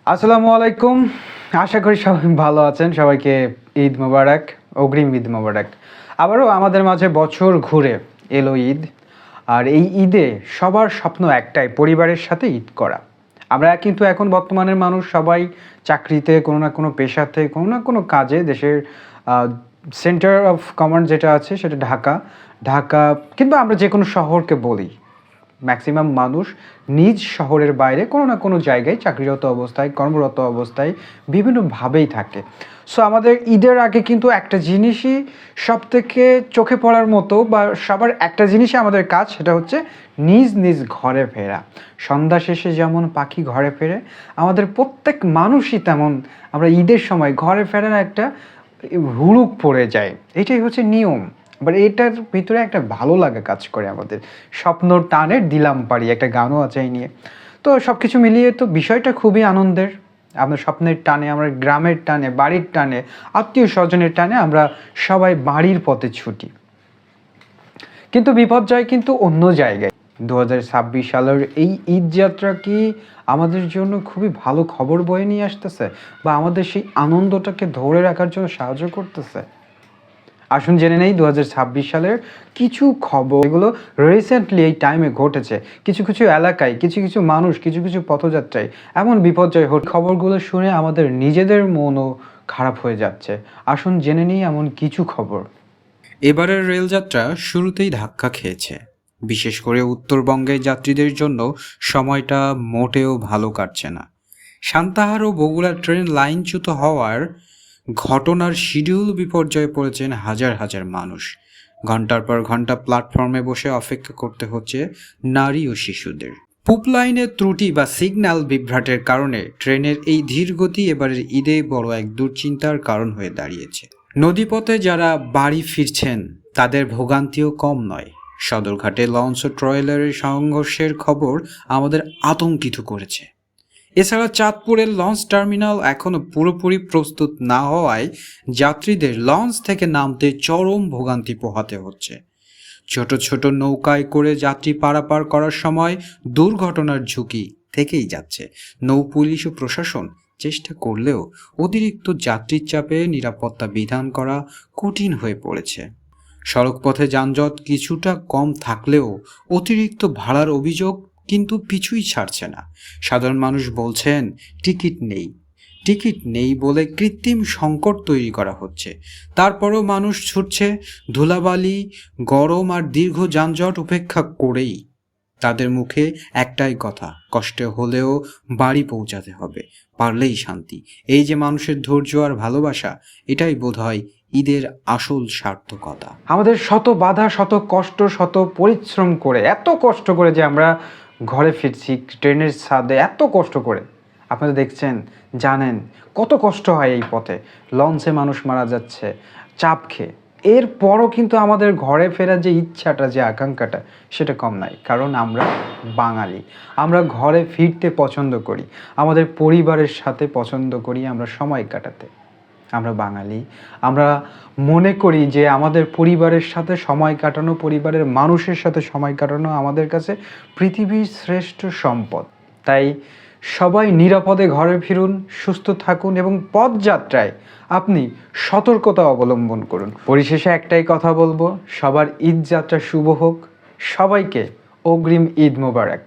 আসসালামু আলাইকুম। আশা করি সবাই ভালো আছেন। সবাইকে ঈদ মোবারক, অগ্রিম ঈদ মোবারক। আবারও আমাদের মাঝে বছর ঘুরে এলো ঈদ। আর এই ঈদে সবার স্বপ্ন একটাই, পরিবারের সাথে ঈদ করা। আমরা কিন্তু এখন বর্তমানের মানুষ সবাই চাকরিতে, কোনো না কোনো পেশাতে, কোনো না কোনো কাজে, দেশের সেন্টার অফ কমান্ড যেটা আছে সেটা ঢাকা কিংবা আমরা যে কোনো শহরকে বলি, ম্যাক্সিমাম মানুষ নিজ শহরের বাইরে কোনো না কোনো জায়গায় চাকরিরত অবস্থায়, কর্মরত অবস্থায় বিভিন্নভাবেই থাকে। সো আমাদের ঈদের আগে কিন্তু একটা জিনিসই সবথেকে চোখে পড়ার মতো, বা সবার একটা জিনিসই আমাদের কাজ, সেটা হচ্ছে নিজ নিজ ঘরে ফেরা। সন্ধ্যা শেষে যেমন পাখি ঘরে ফেরে, আমাদের প্রত্যেক মানুষই তেমন আমরা ঈদের সময় ঘরে ফেরার একটা হুড়ুক পড়ে যায়। এটাই হচ্ছে নিয়ম। বাট এটার ভিতরে একটা ভালো লাগা কাজ করে আমাদের। স্বপ্ন টানের দিলাম পারি, একটা গানও আছে এই নিয়ে। তো সব কিছু মিলিয়ে তো বিষয়টা খুবই আনন্দের। আমরা স্বপ্নের টানে, আমরা গ্রামের টানে, বাড়ির টানে, আত্মীয় স্বজনের টানে আমরা সবাই বাড়ির পথে ছুটি। কিন্তু বিপর্যয় কিন্তু অন্য জায়গায়। 2026 সালের এই ঈদ যাত্রা কি আমাদের জন্য খুবই ভালো খবর বয়ে নিয়ে আসতেছে, বা আমাদের সেই আনন্দটাকে ধরে রাখার জন্য সাহায্য করতেছে? আসুন জেনে নেই 2026 সালের কিছু খবর, এগুলো রিসেন্টলি এই টাইমে ঘটেছে। কিছু কিছু এলাকায়, কিছু কিছু মানুষ, কিছু কিছু পথযাত্রায় এমন বিপর্যয় হচ্ছে, খবরগুলো শুনে আমাদের নিজেদের মনও খারাপ হয়ে যাচ্ছে। আসুন জেনে নিই এমন কিছু খবর। এবারের রেলযাত্রা শুরুতেই ধাক্কা খেয়েছে। বিশেষ করে উত্তরবঙ্গের যাত্রীদের জন্য সময়টা মোটেও ভালো কাটছে না। সান্তাহার ও বগুড়া ট্রেন লাইনচ্যুত হওয়ার ঘটনার শিডিউল বিপর্যয়ে পড়েছেন হাজার হাজার মানুষ। ঘন্টার পর ঘন্টা প্ল্যাটফর্মে বসে অপেক্ষা করতে হচ্ছে নারী ও শিশুদের। পুপ লাইনের ত্রুটি বা সিগন্যাল বিভ্রাটের কারণে ট্রেনের এই ধীরগতি এবারের ঈদে বড় এক দুশ্চিন্তার কারণ হয়ে দাঁড়িয়েছে। নদীপথে যারা বাড়ি ফিরছেন তাদের ভোগান্তিও কম নয়। সদরঘাটে লঞ্চ ও ট্রলারের সংঘর্ষের খবর আমাদের আতঙ্কিত করেছে। এছাড়া চাঁদপুরের লঞ্চ টার্মিনাল এখনও পুরোপুরি প্রস্তুত না হওয়ায় যাত্রীদের লঞ্চ থেকে নামতে চরম ভোগান্তি পোহাতে হচ্ছে। ছোট ছোট নৌকায় করে যাত্রী পারাপার করার সময় দুর্ঘটনার ঝুঁকি থেকেই যাচ্ছে। নৌ পুলিশ ও প্রশাসন চেষ্টা করলেও অতিরিক্ত যাত্রীর চাপে নিরাপত্তা বিধান করা কঠিন হয়ে পড়েছে। সড়কপথে যানজট কিছুটা কম থাকলেও অতিরিক্ত ভাড়ার অভিযোগ কিন্তু পিছুই ছাড়ছে না। সাধারণ মানুষ বলছেন টিকিট নেই বলে কৃত্রিম সংকট তৈরি করা হচ্ছে। তারপরও মানুষ ছুটছে ধুলাবালি, গরম আর দীর্ঘ যানজট উপেক্ষা করেই। তাদের মুখে একটাই কথা, কষ্টে হলেও বাড়ি পৌঁছাতে হবে, পারলেই শান্তি। এই যে মানুষের ধৈর্য আর ভালোবাসা, এটাই বোধহয় ঈদের আসল সার্থকতা। আমাদের শত বাধা, শত কষ্ট, শত পরিশ্রম করে, এত কষ্ট করে যে আমরা ঘরে ফিরছি ট্রেনের ছাদে, এত কষ্ট করে। আপনারা দেখছেন, জানেন কত কষ্ট হয় এই পথে। লঞ্চে মানুষ মারা যাচ্ছে চাপ খেয়ে। এরপরও কিন্তু আমাদের ঘরে ফেরার যে ইচ্ছাটা, যে আকাঙ্ক্ষাটা, সেটা কম নাই। কারণ আমরা বাঙালি, আমরা ঘরে ফিরতে পছন্দ করি, আমাদের পরিবারের সাথে পছন্দ করি আমরা সময় কাটাতে। আমরা বাঙালি, আমরা মনে করি যে আমাদের পরিবারের সাথে সময় কাটানো, পরিবারের মানুষের সাথে সময় কাটানো আমাদের কাছে পৃথিবীর শ্রেষ্ঠ সম্পদ। তাই সবাই নিরাপদে ঘরে ফিরুন, সুস্থ থাকুন এবং পথযাত্রায় আপনি সতর্কতা অবলম্বন করুন। পরিশেষে একটাই কথা বলবো, সবার ঈদ যাত্রা শুভ হোক। সবাইকে অগ্রিম ঈদ মোবারক।